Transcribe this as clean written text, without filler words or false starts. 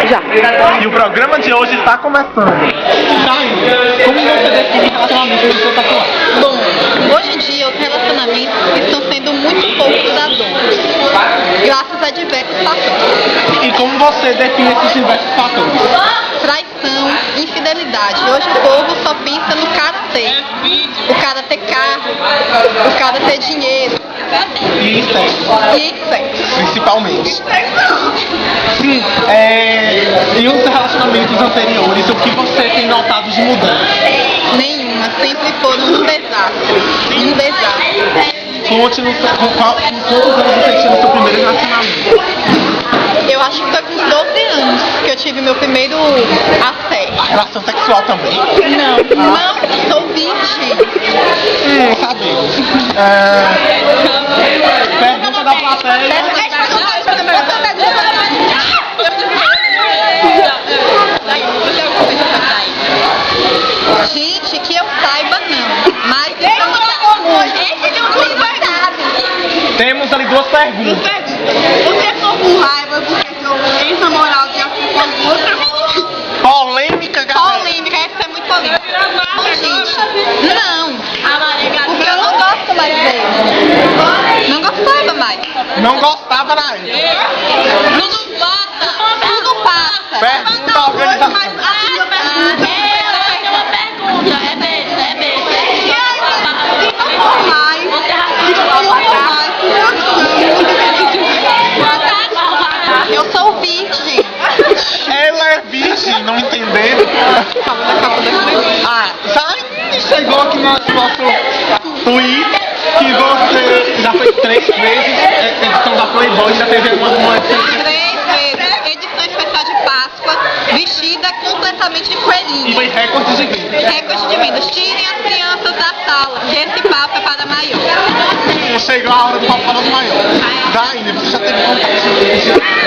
Já. E o programa de hoje está começando. Como você define relacionamento no seu tatuagem? Bom, hoje em dia os relacionamentos estão sendo muito pouco duradouros, graças a diversos fatores. E como você define esses diversos fatores? Traição, infidelidade. Hoje o povo só pensa no cara ter. O cara ter carro, o cara ter dinheiro. E sexo, E sexo. principalmente. Sim, e os relacionamentos anteriores, o que você tem notado de mudança? Nenhuma, sempre foram um desastre. Um desastre. Conte com quantos anos você tinha no seu primeiro relacionamento? Eu acho que foi com 12 anos que eu tive meu primeiro assédio. Relação sexual também? Não, sou virgem. Sabemos. Pergunta da plateia. Gente, que eu saiba não. Mas isso é muito comum. Esse não tem verdade. Temos ali duas perguntas. Você ficou com raiva porque seu ex-namorado já ficou com outra? Polêmica, galera. Polêmica, essa é muito polêmica. Gente, não. Porque eu não gosto mais dele. Não gostava mais. Não gostava na época. Tudo passa. Tudo passa. Pergunta à organização. Eu sou virgem. Ela é virgem, não entendendo. Chegou aqui no nosso tweet que você já fez 3 vezes edição da Playboy, já teve uma edição. 3 vezes. Edição especial de Páscoa, vestida completamente de E coelhinho. foi recorde de venda. Recorde de vendas. Tirem as crianças da sala, que esse papo é para maior. Chegou a hora do papo do maior. Daí, você já teve contato?